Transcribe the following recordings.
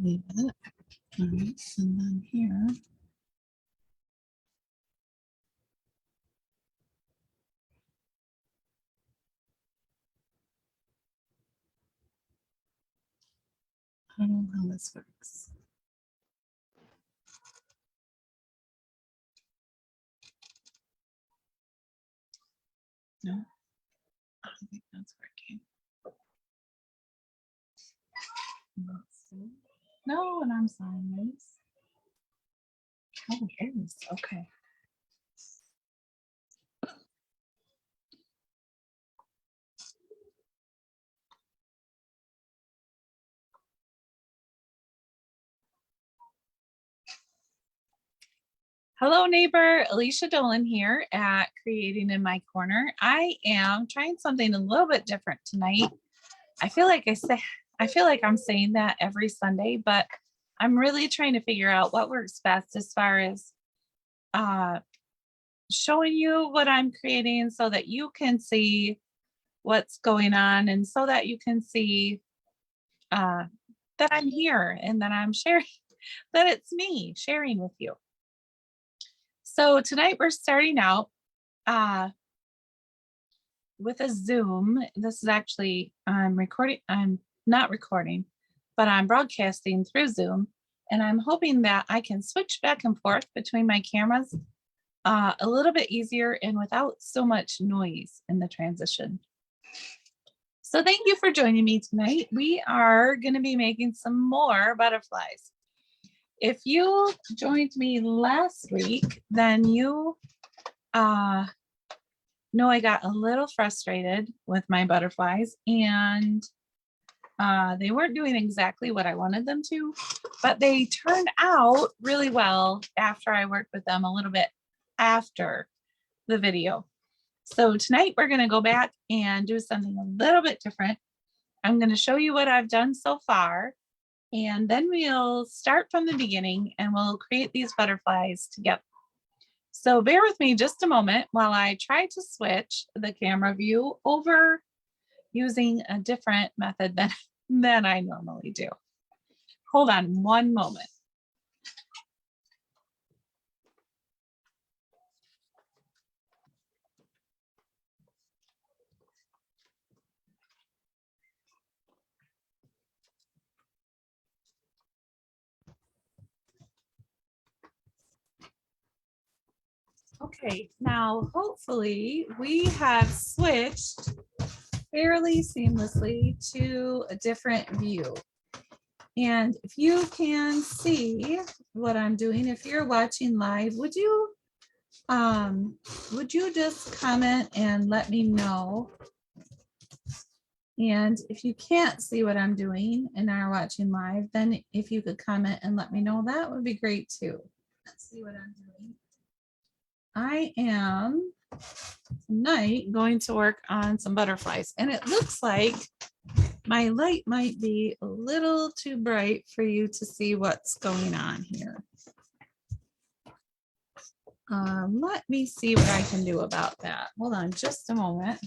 leave it. All right, and then here. I don't know how this works. No, I don't think that's working. Let's see. No, and I'm sideways. Oh, it is. Okay. Hello neighbor, Alicia Dolan here at Creating in My Corner. I am trying something a little bit different tonight. I feel like I'm saying that every Sunday, but I'm really trying to figure out what works best as far as showing you what I'm creating so that you can see what's going on and so that you can see that I'm here and that I'm sharing, that it's me sharing with you. So tonight we're starting out with a Zoom. This is actually, I'm not recording, but I'm broadcasting through Zoom. And I'm hoping that I can switch back and forth between my cameras a little bit easier and without so much noise in the transition. So thank you for joining me tonight. We are going to be making some more butterflies. If you joined me last week, then you know I got a little frustrated with my butterflies and they weren't doing exactly what I wanted them to, but they turned out really well after I worked with them a little bit after the video. So tonight we're going to go back and do something a little bit different. I'm going to show you what I've done so far. And then we'll start from the beginning and we'll create these butterflies together. So bear with me just a moment while I try to switch the camera view over using a different method than I normally do. Hold on one moment. Okay, now hopefully we have switched fairly seamlessly to a different view. And if you can see what I'm doing, if you're watching live, would you just comment and let me know? And if you can't see what I'm doing and are watching live, then if you could comment and let me know, that would be great too. Let's see what I'm doing. I am tonight going to work on some butterflies, and it looks like my light might be a little too bright for you to see what's going on here. Let me see what I can do about that. Hold on just a moment.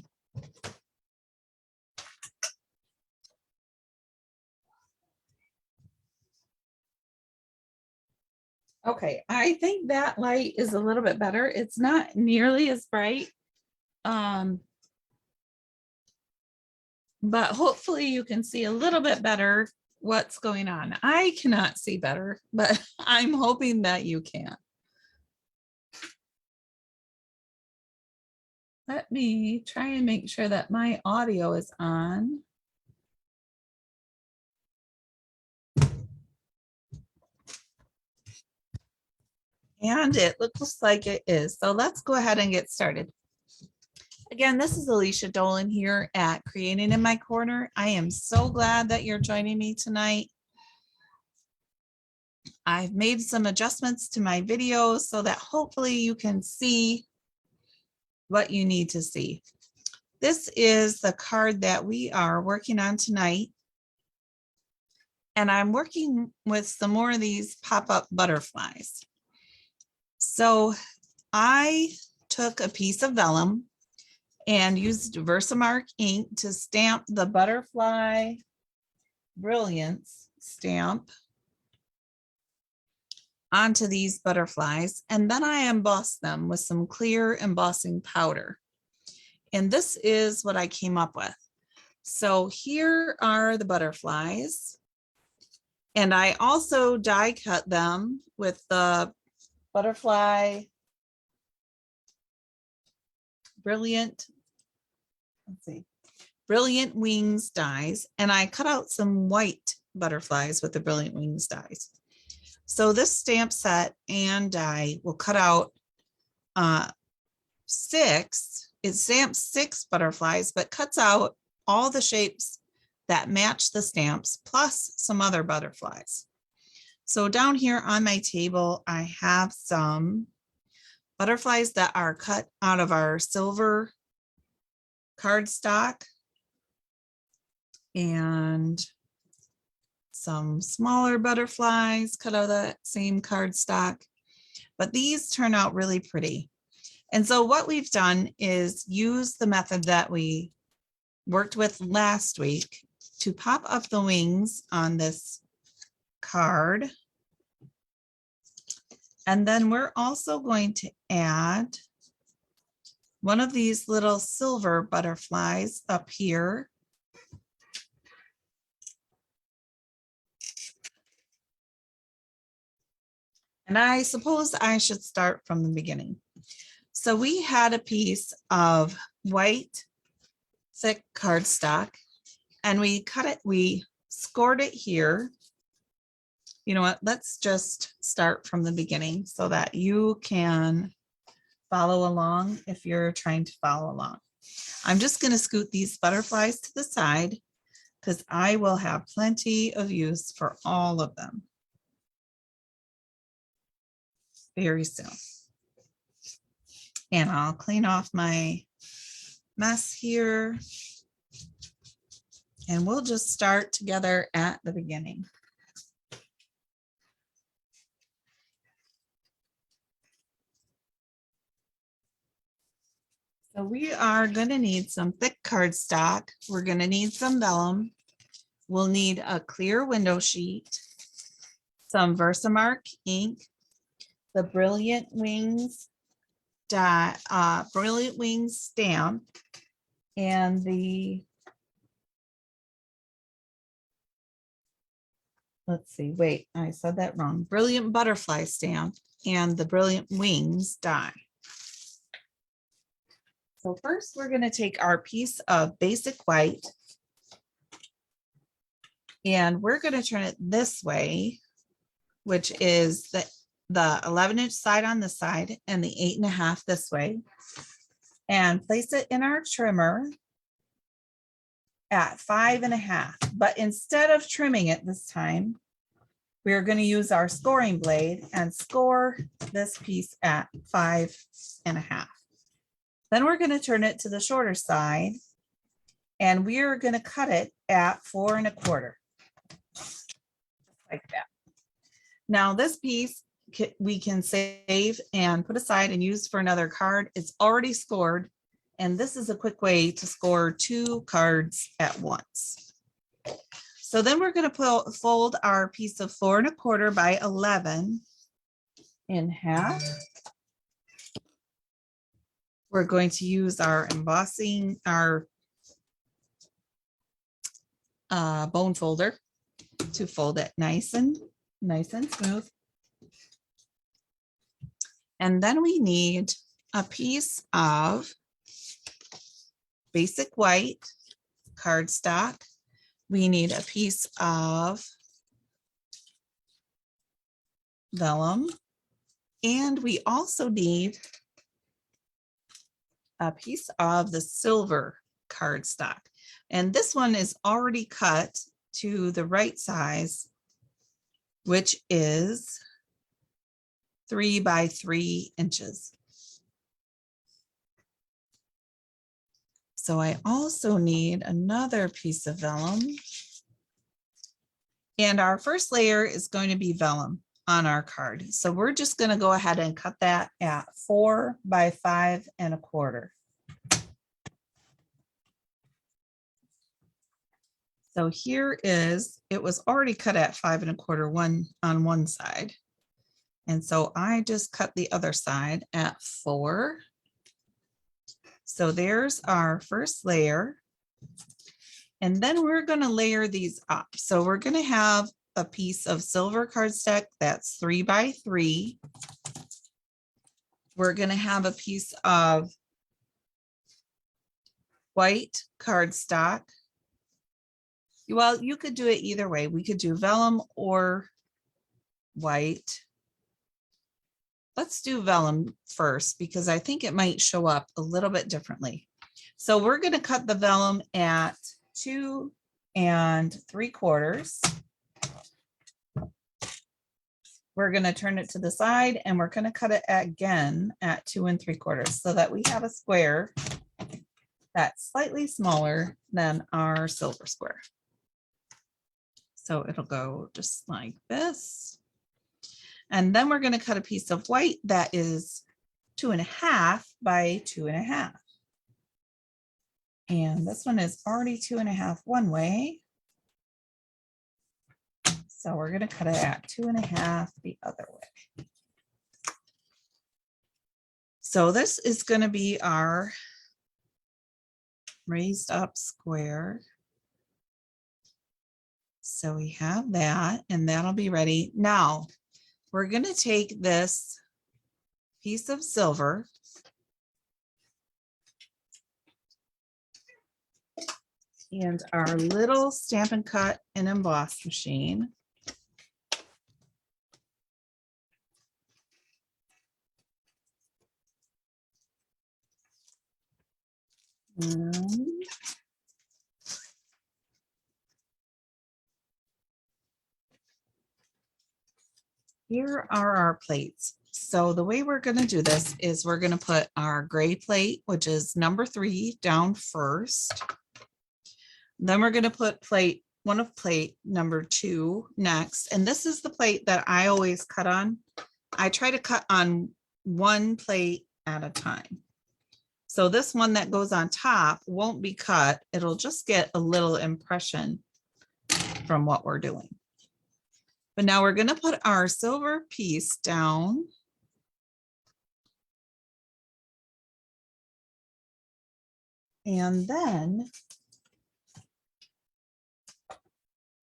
Okay, I think that light is a little bit better. It's not nearly as bright. But hopefully you can see a little bit better what's going on. I cannot see better, but I'm hoping that you can. Let me try and make sure that my audio is on. And it looks like it is. So let's go ahead and get started. Again, this is Alicia Dolan here at Creating in My Corner. I am so glad that you're joining me tonight. I've made some adjustments to my videos so that hopefully you can see what you need to see. This is the card that we are working on tonight. And I'm working with some more of these pop-up butterflies. So I took a piece of vellum and used Versamark ink to stamp the butterfly Brilliance stamp onto these butterflies, and then I emboss them with some clear embossing powder. And this is what I came up with. So here are the butterflies. And I also die cut them with the butterfly Brilliant, let's see, Brilliant Wings dies. And I cut out some white butterflies with the Brilliant Wings dies. So this stamp set and die will cut out it stamps 6 butterflies, but cuts out all the shapes that match the stamps plus some other butterflies. So down here on my table, I have some butterflies that are cut out of our silver cardstock and some smaller butterflies cut out of that same cardstock, but these turn out really pretty. And so what we've done is use the method that we worked with last week to pop up the wings on this card. And then we're also going to add one of these little silver butterflies up here. And I suppose I should start from the beginning. So we had a piece of white thick cardstock and we cut it, we scored it here. You know what, let's just start from the beginning so that you can follow along if you're trying to follow along. I'm just going to scoot these butterflies to the side because I will have plenty of use for all of them very soon. And I'll clean off my mess here. And we'll just start together at the beginning. So we are going to need some thick cardstock. We're going to need some vellum. We'll need a clear window sheet, some Versamark ink, the Brilliant Wings Brilliant Wings stamp, and the, let's see, wait, I said that wrong. Brilliant Butterfly stamp and the Brilliant Wings die. So first we're going to take our piece of basic white and we're going to turn it this way, which is the 11-inch side on this side and the 8.5 this way, and place it in our trimmer at 5.5. But instead of trimming it this time, we're going to use our scoring blade and score this piece at 5.5. Then we're going to turn it to the shorter side and we're going to cut it at 4.25, like that. Now this piece we can save and put aside and use for another card. It's already scored, and this is a quick way to score 2 cards at once. So then we're going to fold our piece of 4.25 by 11 in half. We're going to use our embossing, our bone folder to fold it nice and smooth. And then we need a piece of basic white cardstock. We need a piece of vellum, and we also need a piece of the silver cardstock. And this one is already cut to the right size, which is 3 by 3 inches. So I also need another piece of vellum. And our first layer is going to be vellum on our card. So we're just going to go ahead and cut that at 4 by 5.25. So here is, it was already cut at 5.25 on one side. And so I just cut the other side at 4. So there's our first layer. And then we're going to layer these up. So we're going to have a piece of silver cardstock that's 3 by 3. We're going to have a piece of white cardstock. Well, you could do it either way. We could do vellum or white. Let's do vellum first because I think it might show up a little bit differently. So we're going to cut the vellum at 2 3/4. We're going to turn it to the side and we're going to cut it again at 2 3/4 so that we have a square that's slightly smaller than our silver square. So it'll go just like this. And then we're going to cut a piece of white that is 2 1/2 by 2 1/2. And this one is already 2 1/2 one way. So we're going to cut it at 2 1/2 the other way. So this is going to be our raised up square. So we have that and that'll be ready. Now we're going to take this piece of silver and our little Stampin' Cut and Emboss machine. And here are our plates. So the way we're going to do this is we're going to put our gray plate, which is number 3, down first. Then we're going to put plate number 2 next. And this is the plate that I always cut on. I try to cut on one plate at a time. So this one that goes on top won't be cut. It'll just get a little impression from what we're doing. But now we're going to put our silver piece down. And then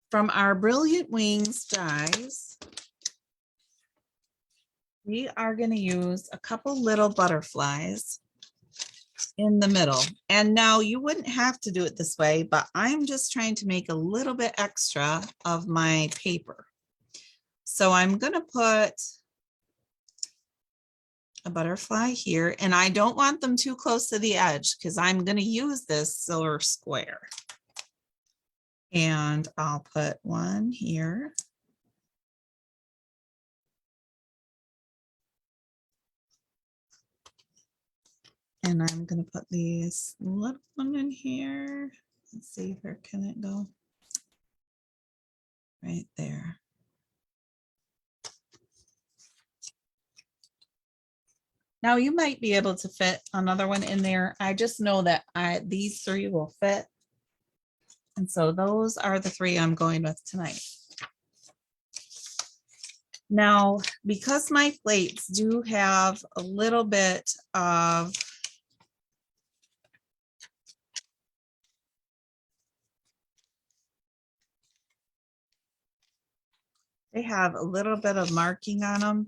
from our Brilliant Wings dies, we are going to use a couple little butterflies in the middle. And now you wouldn't have to do it this way, but I'm just trying to make a little bit extra of my paper. So I'm going to put a butterfly here, and I don't want them too close to the edge because I'm going to use this silver square. And I'll put one here. And I'm going to put this little one in here. Let's see, where can it go? Right there. Now you might be able to fit another one in there. I just know that these 3 will fit. And so those are the 3 I'm going with tonight. Now, because my plates do have a little bit of marking on them,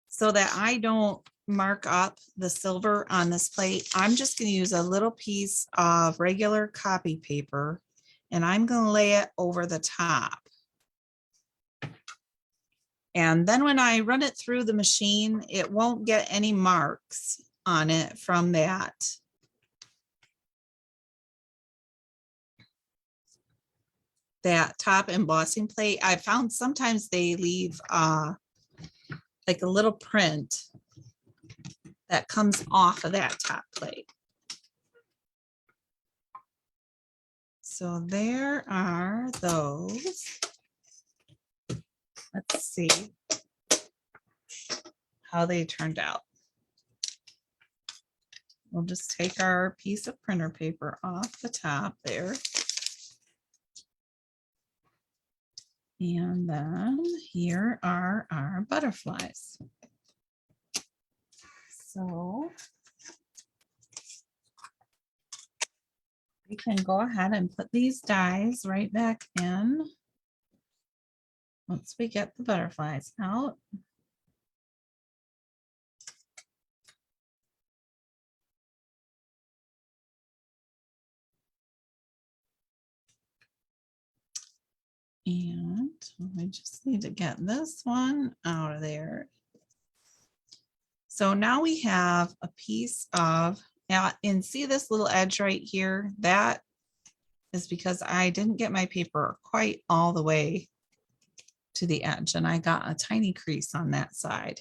so that I don't mark up the silver on this plate, I'm just going to use a little piece of regular copy paper and I'm going to lay it over the top. And then when I run it through the machine, it won't get any marks on it from that. That top embossing plate. I found sometimes they leave like a little print that comes off of that top plate. So there are those. Let's see how they turned out. We'll just take our piece of printer paper off the top there. And then here are our butterflies. So we can go ahead and put these dies right back in once we get the butterflies out. And we just need to get this one out of there. So now we have a piece of, and see this little edge right here? That is because I didn't get my paper quite all the way to the edge, and I got a tiny crease on that side.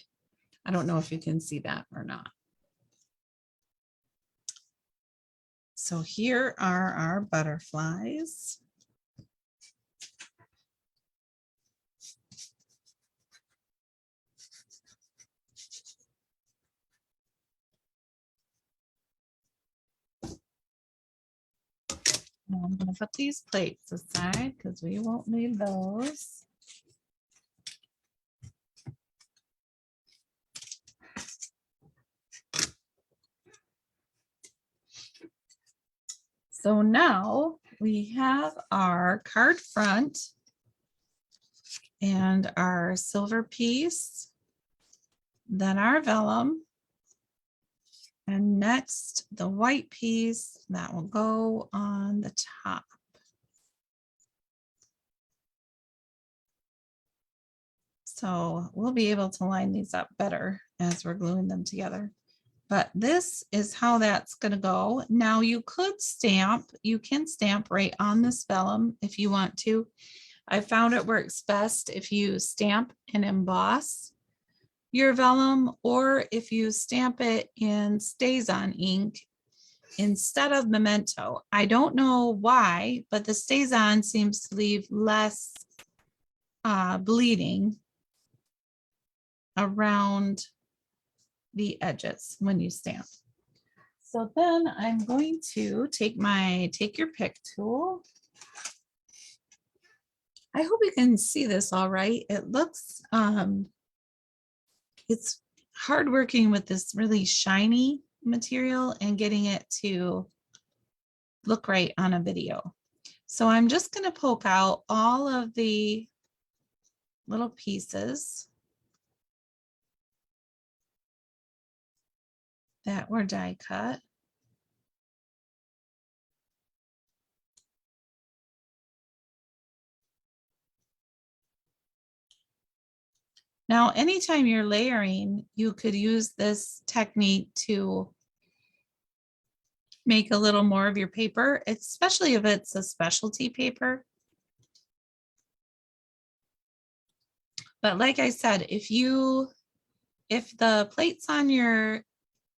I don't know if you can see that or not. So here are our butterflies. Now I'm going to put these plates aside because we won't need those. So now we have our card front and our silver piece, then our vellum, and next the white piece that will go on the top. So we'll be able to line these up better as we're gluing them together. But this is how that's going to go. Now you could stamp, you can stamp right on this vellum if you want to. I found it works best if you stamp and emboss your vellum, or if you stamp it in StazOn ink instead of Memento. I don't know why, but the StazOn seems to leave less bleeding around the edges when you stamp. So then I'm going to take my take your pick tool. I hope you can see this all right. It looks it's hard working with this really shiny material and getting it to look right on a video. So I'm just going to poke out all of the little pieces that were die cut. Now, anytime you're layering, you could use this technique to make a little more of your paper, especially if it's a specialty paper. But like I said, if the plates on your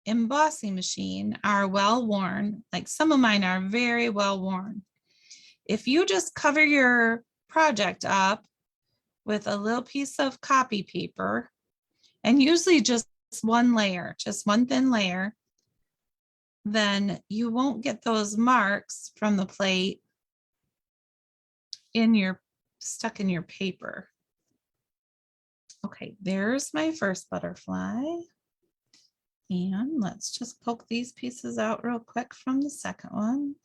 embossing machine are well worn, like some of mine are very well worn, if you just cover your project up with a little piece of copy paper, and usually just one layer, just one thin layer, then you won't get those marks from the plate stuck in your paper. Okay, there's my first butterfly. And let's just poke these pieces out real quick from the second one.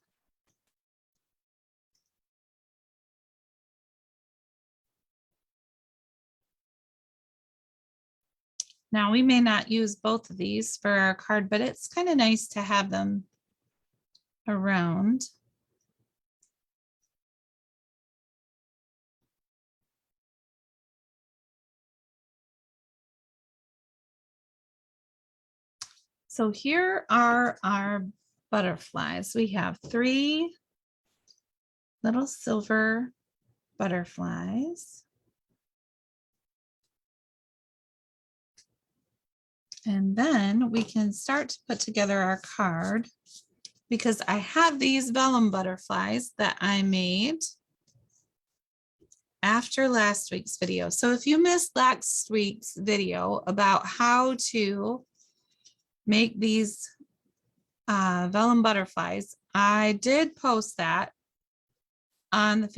Now we may not use both of these for our card, but it's kind of nice to have them around. So here are our butterflies. We have 3 little silver butterflies. And then we can start to put together our card, because I have these vellum butterflies that I made after last week's video. So if you missed last week's video about how to make these vellum butterflies, I did post that on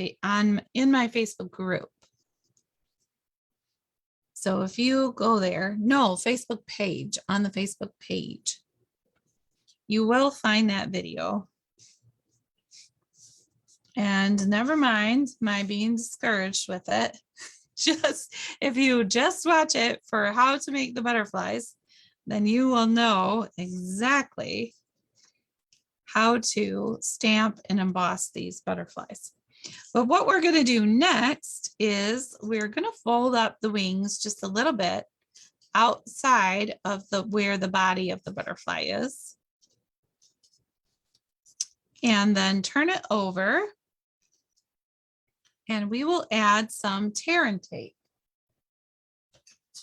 in my Facebook group. So if you go there, no, Facebook page, on the Facebook page, you will find that video. And never mind my being discouraged with it. Just if you just watch it for how to make the butterflies, then you will know exactly how to stamp and emboss these butterflies. But what we're going to do next is we're going to fold up the wings just a little bit outside of where the body of the butterfly is. And then turn it over. And we will add some tear and tape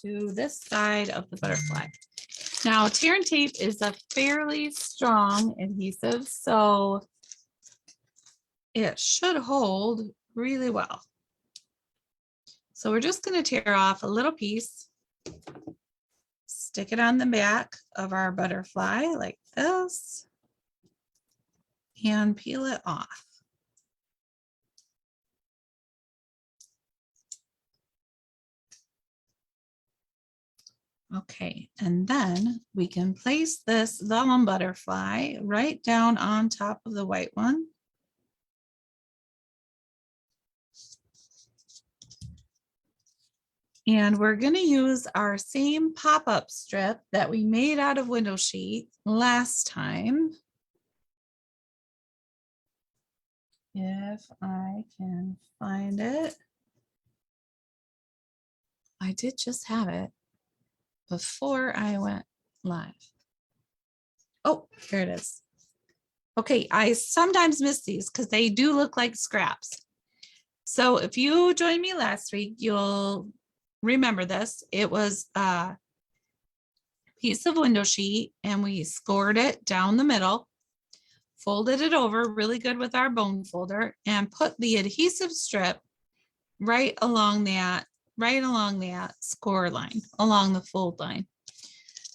to this side of the butterfly. Now, tear and tape is a fairly strong adhesive, so it should hold really well. So we're just going to tear off a little piece, stick it on the back of our butterfly like this, and peel it off. Okay, and then we can place this vellum butterfly right down on top of the white one. And we're going to use our same pop-up strip that we made out of window sheet last time. If I can find it. I did just have it before I went live. Oh, here it is. Okay, I sometimes miss these because they do look like scraps. So if you joined me last week, you'll remember this. It was a piece of window sheet and we scored it down the middle, folded it over really good with our bone folder, and put the adhesive strip right along that score line, along the fold line.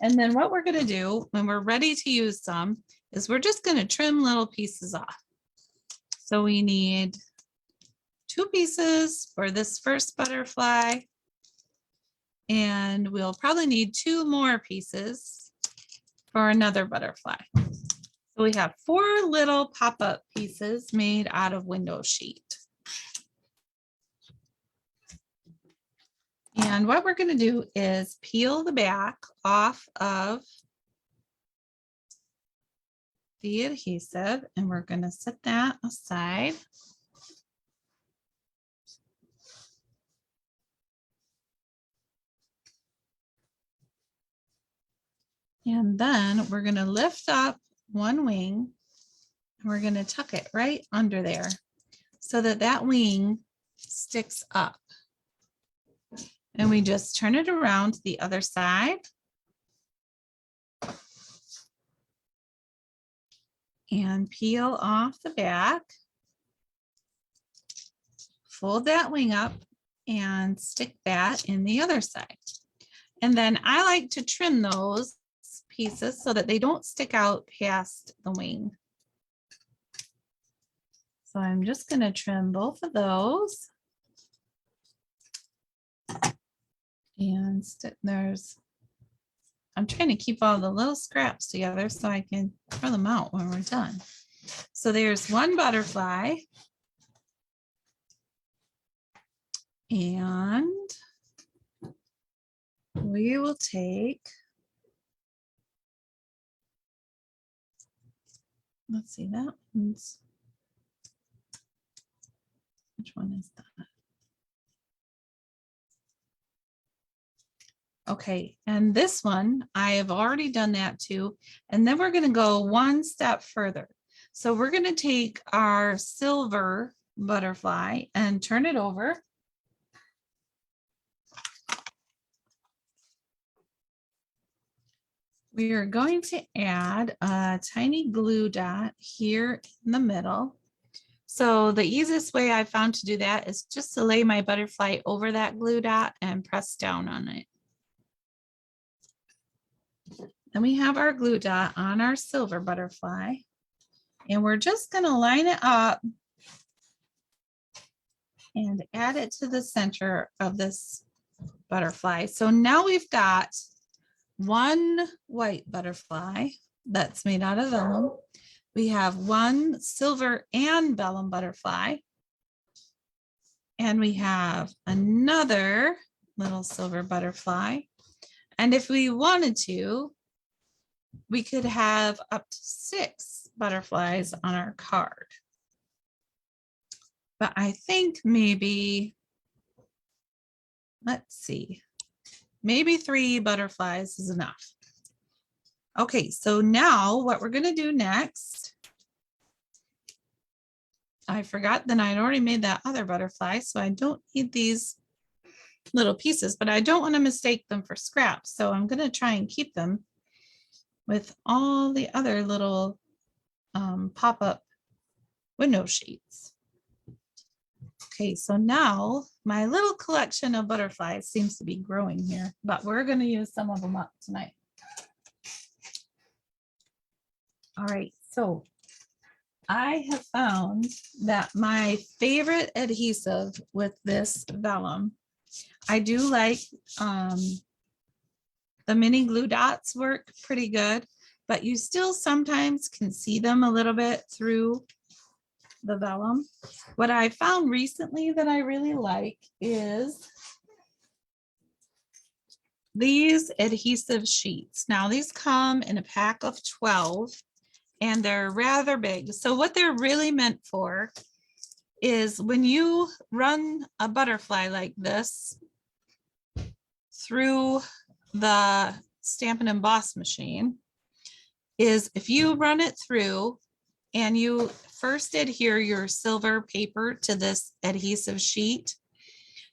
And then what we're going to do when we're ready to use some is we're just going to trim little pieces off. So we need 2 pieces for this first butterfly, and we'll probably need 2 more pieces for another butterfly. So we have 4 little pop-up pieces made out of window sheet. And what we're going to do is peel the back off of the adhesive, and we're going to set that aside. And then we're going to lift up one wing, and we're going to tuck it right under there so that that wing sticks up. And we just turn it around to the other side. And peel off the back. Fold that wing up and stick that in the other side. And then I like to trim those pieces so that they don't stick out past the wing. So I'm just going to trim both of those. And I'm trying to keep all the little scraps together so I can throw them out when we're done. So there's one butterfly. And we will take, let's see, that one's, which one is that? Okay, and this one, I have already done that too. And then we're going to go one step further. So we're going to take our silver butterfly and turn it over. We are going to add a tiny glue dot here in the middle. So the easiest way I found to do that is just to lay my butterfly over that glue dot and press down on it. Then we have our glue dot on our silver butterfly, and we're just going to line it up and add it to the center of this butterfly. So now we've got one white butterfly that's made out of vellum. We have one silver and vellum butterfly. And we have another little silver butterfly. And if we wanted to, we could have up to 6 butterflies on our card. But I think maybe, let's see, maybe 3 butterflies is enough. Okay, so now what we're going to do next, I forgot that I'd already made that other butterfly, so I don't need these little pieces, but I don't want to mistake them for scraps. So I'm going to try and keep them with all the other little pop-up window sheets. Okay, so now my little collection of butterflies seems to be growing here, but we're going to use some of them up tonight. All right, so I have found that my favorite adhesive with this vellum, I do like the mini glue dots work pretty good, but you still sometimes can see them a little bit through the vellum. What I found recently that I really like is these adhesive sheets. Now these come in a pack of 12 and they're rather big. So what they're really meant for is when you run a butterfly like this through the Stampin' Emboss machine, is if you run it through and you first adhere your silver paper to this adhesive sheet,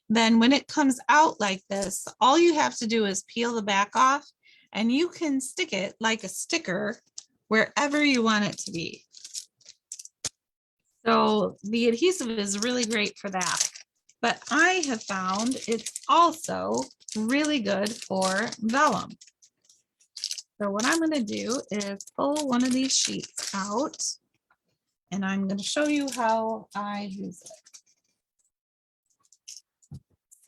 then when it comes out like this, all you have to do is peel the back off and you can stick it like a sticker wherever you want it to be. So the adhesive is really great for that. But I have found it's also really good for vellum. So what I'm going to do is pull one of these sheets out and I'm going to show you how I use it.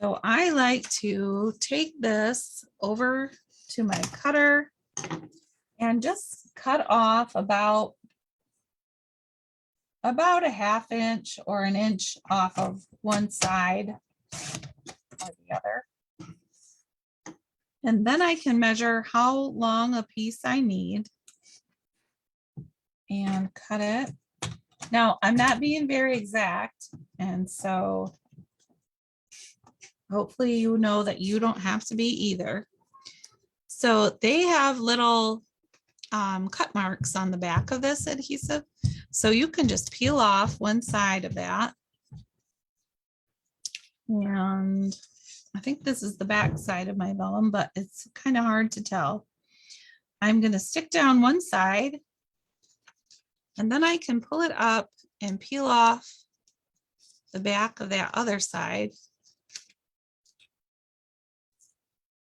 So I like to take this over to my cutter and just cut off about a 1/2 inch or 1 inch off of one side or the other. And then I can measure how long a piece I need and cut it. Now, I'm not being very exact, and so hopefully you know that you don't have to be either. So they have little cut marks on the back of this adhesive. So you can just peel off one side of that. And I think this is the back side of my vellum, but it's kind of hard to tell. I'm going to stick down one side and then I can pull it up and peel off the back of that other side.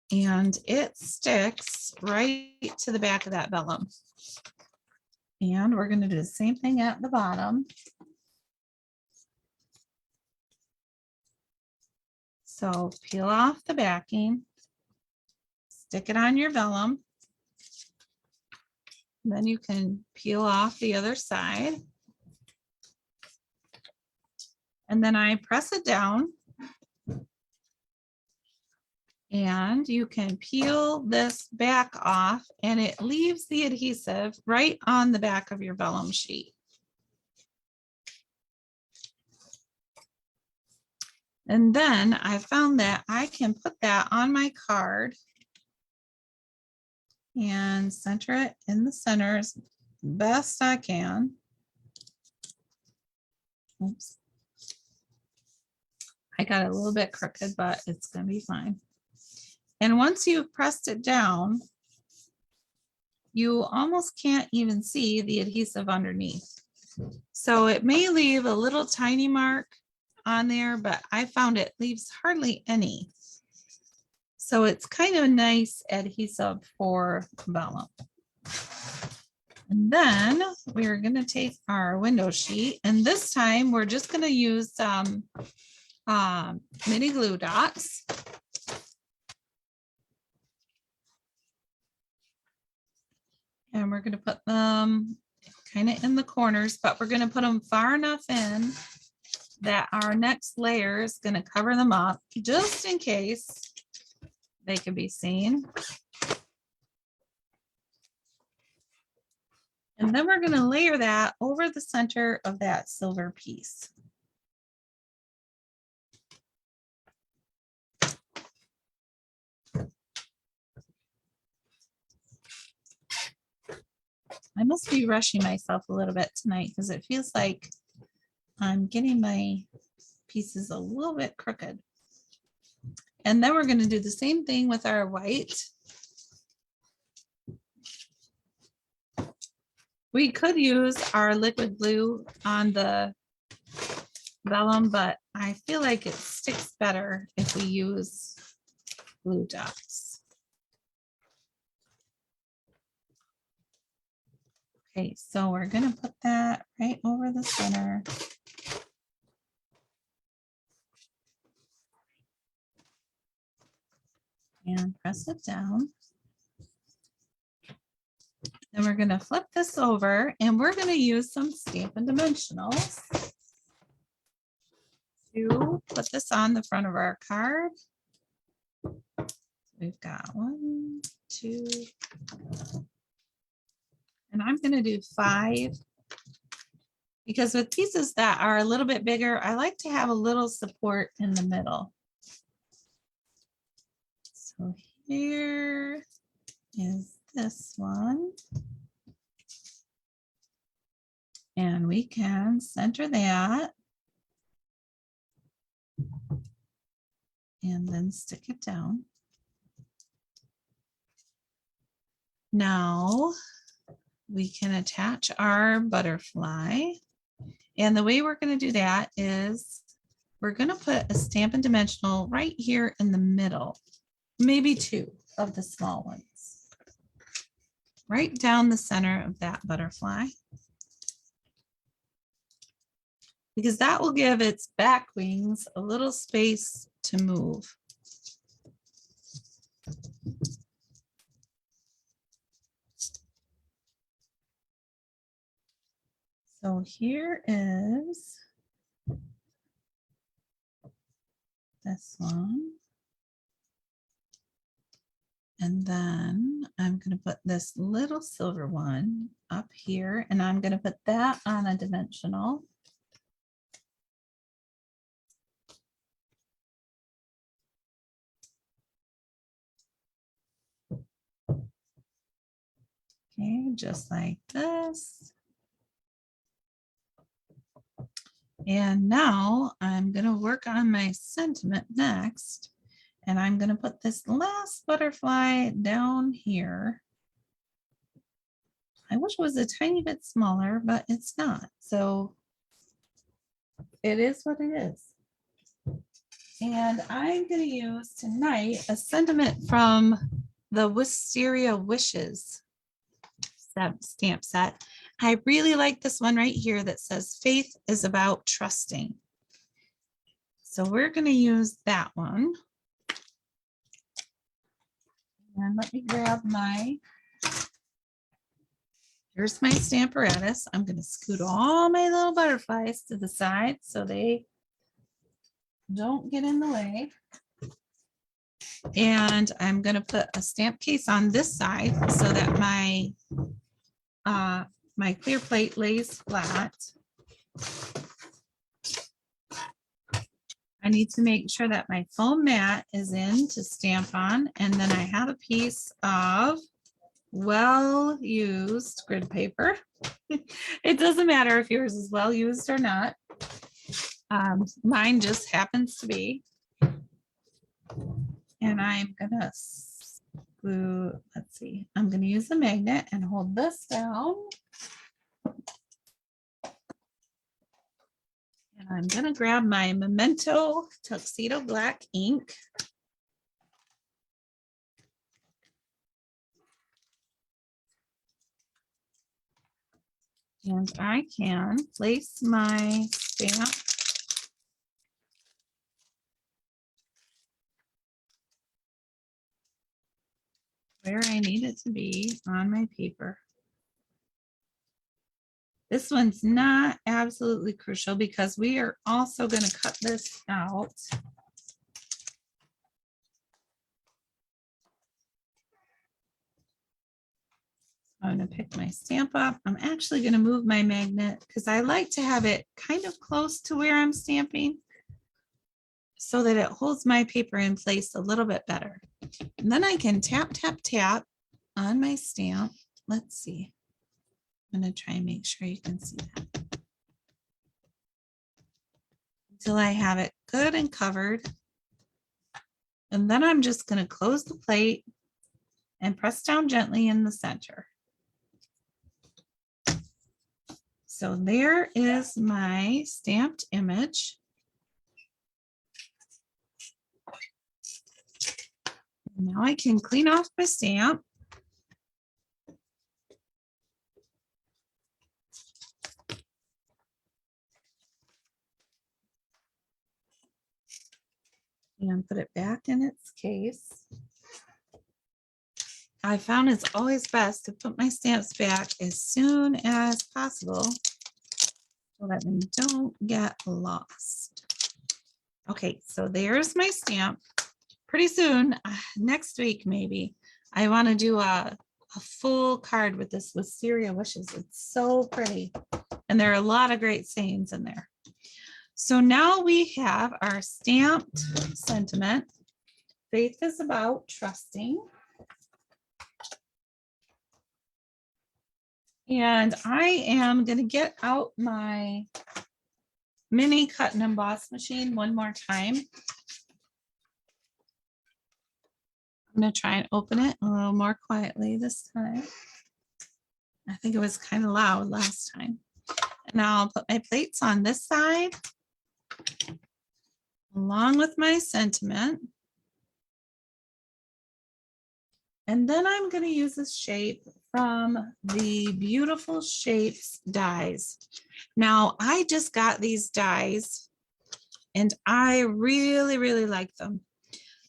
And it sticks right to the back of that vellum. And we're going to do the same thing at the bottom. So peel off the backing, stick it on your vellum. Then you can peel off the other side. And then I press it down. And you can peel this back off and it leaves the adhesive right on the back of your vellum sheet. And then I found that I can put that on my card and center it in the center as best I can. Oops. I got it a little bit crooked, but it's going to be fine. And once you've pressed it down, you almost can't even see the adhesive underneath. So it may leave a little tiny mark on there, but I found it leaves hardly any. So it's kind of a nice adhesive for vellum. And then we're going to take our window sheet, and this time we're just going to use some mini glue dots. and we're going to put them kind of in the corners, but we're going to put them far enough in that our next layer is going to cover them up just in case they can be seen. And then we're going to layer that over the center of that silver piece. I must be rushing myself a little bit tonight because it feels like I'm getting my pieces a little bit crooked. And then we're going to do the same thing with our white. We could use our liquid glue on the vellum, but I feel like it sticks better if we use glue dots. Okay, so we're going to put that right over the center. And press it down. Then we're going to flip this over and we're going to use some Stampin' Dimensionals to put this on the front of our card. We've got 1, 2, and I'm going to do 5 because with pieces that are a little bit bigger, I like to have a little support in the middle. So here is this one. And we can center that and then stick it down. Now we can attach our butterfly. And the way we're going to do that is we're going to put a Stampin' Dimensional right here in the middle, maybe 2 of the small ones, right down the center of that butterfly, because that will give its back wings a little space to move. So here is this one. And then I'm going to put this little silver one up here, and I'm going to put that on a dimensional. Okay, just like this. And now I'm going to work on my sentiment next. And I'm going to put this last butterfly down here. I wish it was a tiny bit smaller, but it's not. So it is what it is. And I'm going to use tonight a sentiment from the Wisteria Wishes stamp set. I really like this one right here that says faith is about trusting. So we're going to use that one. And let me grab here's my Stamparatus. I'm going to scoot all my little butterflies to the side so they don't get in the way. And I'm going to put a stamp case on this side so that my clear plate lays flat. I need to make sure that my foam mat is in to stamp on, and then I have a piece of well-used grid paper. It doesn't matter if yours is well-used or not. Mine just happens to be. And I'm gonna glue, let's see, I'm gonna use the magnet and hold this down. And I'm gonna grab my Memento Tuxedo Black ink. And I can place my stamp where I need it to be on my paper. This one's not absolutely crucial because we are also going to cut this out. I'm going to pick my stamp up. I'm actually going to move my magnet because I like to have it kind of close to where I'm stamping so that it holds my paper in place a little bit better. And then I can tap, tap, tap on my stamp. Let's see. I'm going to try and make sure you can see that. Until I have it good and covered. And then I'm just going to close the plate and press down gently in the center. So there is my stamped image. Now I can clean off my stamp. And put it back in its case. I found it's always best to put my stamps back as soon as possible so that they don't get lost. Okay, so there's my stamp. Pretty soon, next week maybe, I want to do a full card with this Wisteria Wishes. It's so pretty. And there are a lot of great sayings in there. So now we have our stamped sentiment. Faith is about trusting. And I am going to get out my mini cut and emboss machine one more time. I'm going to try and open it a little more quietly this time. I think it was kind of loud last time. And I'll put my plates on this side along with my sentiment. And then I'm going to use this shape from the Beautiful Shapes dies. Now, I just got these dies and I really, really like them.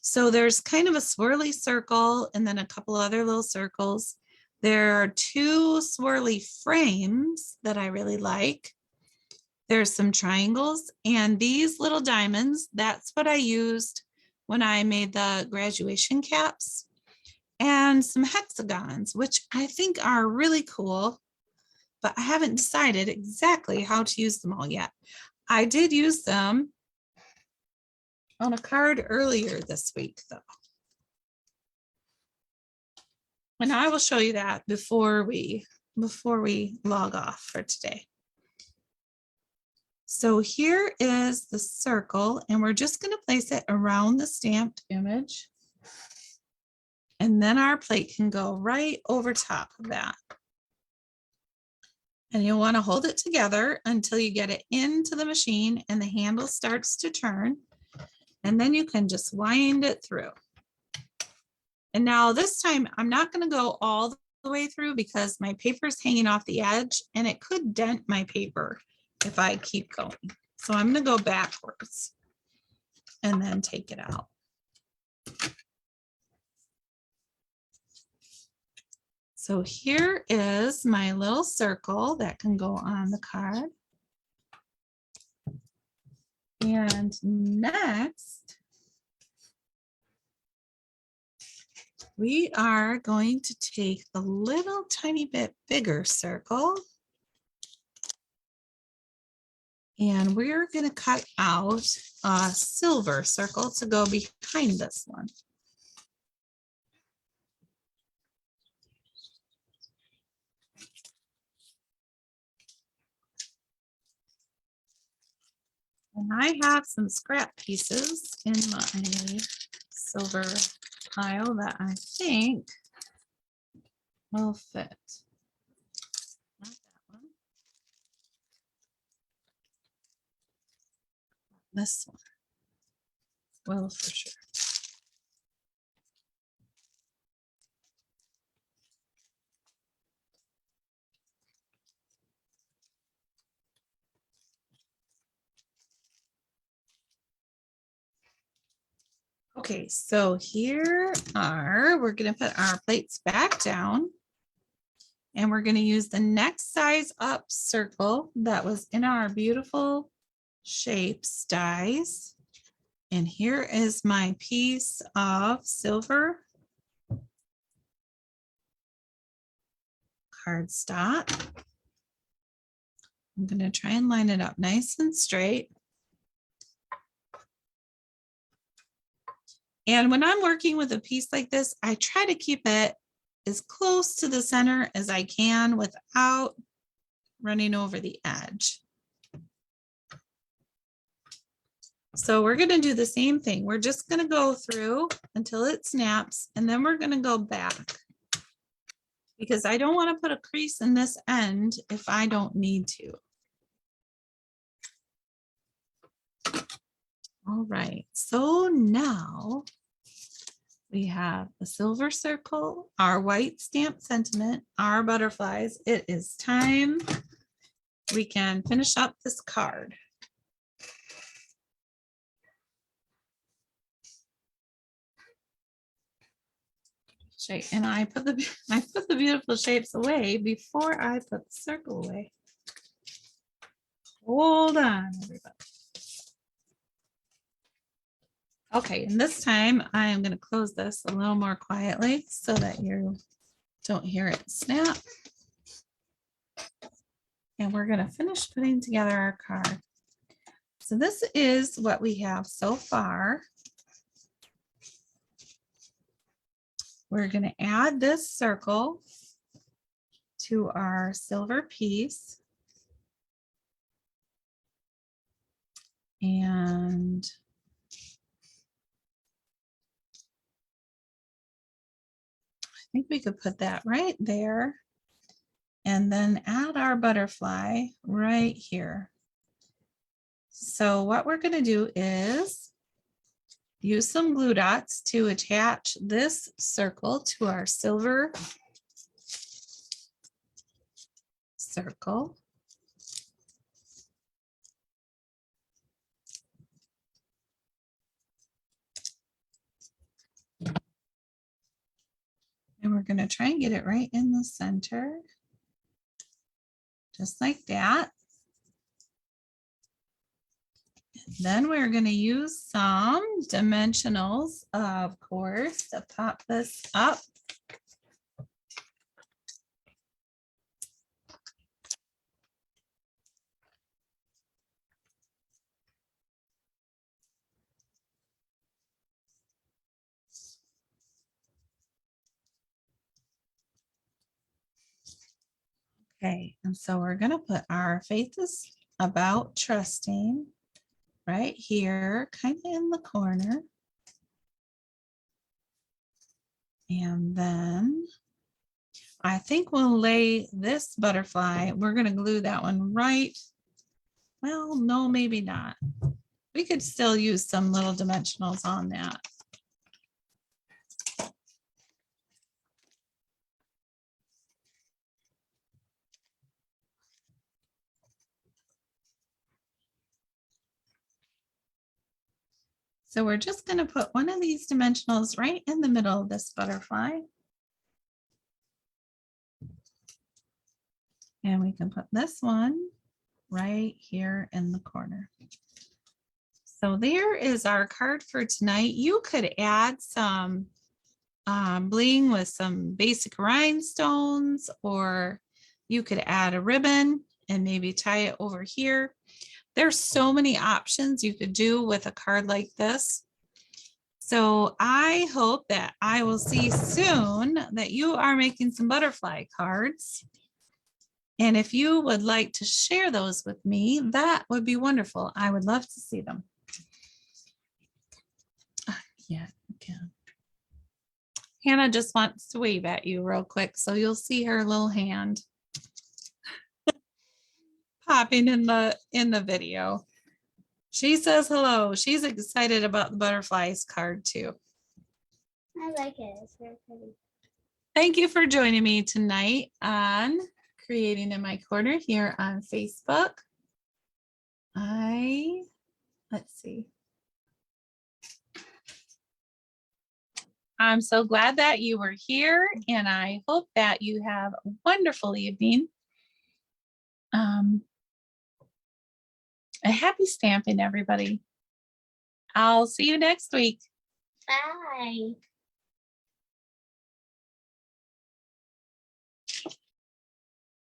So there's kind of a swirly circle and then a couple other little circles. There are two swirly frames that I really like. There's some triangles and these little diamonds. That's what I used when I made the graduation caps. And some hexagons, which I think are really cool, but I haven't decided exactly how to use them all yet. I did use them on a card earlier this week, though. And I will show you that before we log off for today. So here is the circle, and we're just going to place it around the stamped image. And then our plate can go right over top of that. And you'll want to hold it together until you get it into the machine and the handle starts to turn. And then you can just wind it through. And now this time I'm not going to go all the way through because my paper is hanging off the edge and it could dent my paper if I keep going. So I'm going to go backwards and then take it out. So here is my little circle that can go on the card. And next, we are going to take a little tiny bit bigger circle. And we're going to cut out a silver circle to go behind this one. And I have some scrap pieces in my silver pile that I think will fit. Not that one. This one will for sure. Okay, so we're going to put our plates back down And we're going to use the next size up circle that was in our beautiful shapes dies. And here is my piece of silver cardstock. I'm going to try and line it up nice and straight. And when I'm working with a piece like this, I try to keep it as close to the center as I can without running over the edge. So we're going to do the same thing. We're just going to go through until it snaps, and then we're going to go back because I don't want to put a crease in this end if I don't need to. All right, so now we have a silver circle, our white stamp sentiment, our butterflies. It is time we can finish up this card. And I put the beautiful shapes away before I put the circle away. Hold on, everybody. Okay, and this time I am going to close this a little more quietly so that you don't hear it snap. And we're going to finish putting together our card. So this is what we have so far. We're going to add this circle to our silver piece. And I think we could put that right there and then add our butterfly right here. So what we're going to do is use some glue dots to attach this circle to our silver circle. And we're going to try and get it right in the center, just like that. Then we're going to use some dimensionals, of course, to pop this up. Okay, and so we're going to put our faith is about trusting right here, kind of in the corner. And then I think we'll lay this butterfly. We're going to glue that one right. Well, no, maybe not. We could still use some little dimensionals on that. So we're just going to put one of these dimensionals right in the middle of this butterfly. And we can put this one right here in the corner. So there is our card for tonight. You could add some bling with some basic rhinestones, or you could add a ribbon and maybe tie it over here. There's so many options you could do with a card like this. So I hope that I will see soon that you are making some butterfly cards. And if you would like to share those with me, that would be wonderful. I would love to see them. Yeah, okay. Hannah just wants to wave at you real quick, so you'll see her little hand popping in the video. She says hello. She's excited about the butterflies card too. I like it. It's very pretty. Thank you for joining me tonight on Creating in My Corner here on Facebook. Let's see. I'm so glad that you were here, and I hope that you have a wonderful evening. A happy stamping, everybody. I'll see you next week. Bye.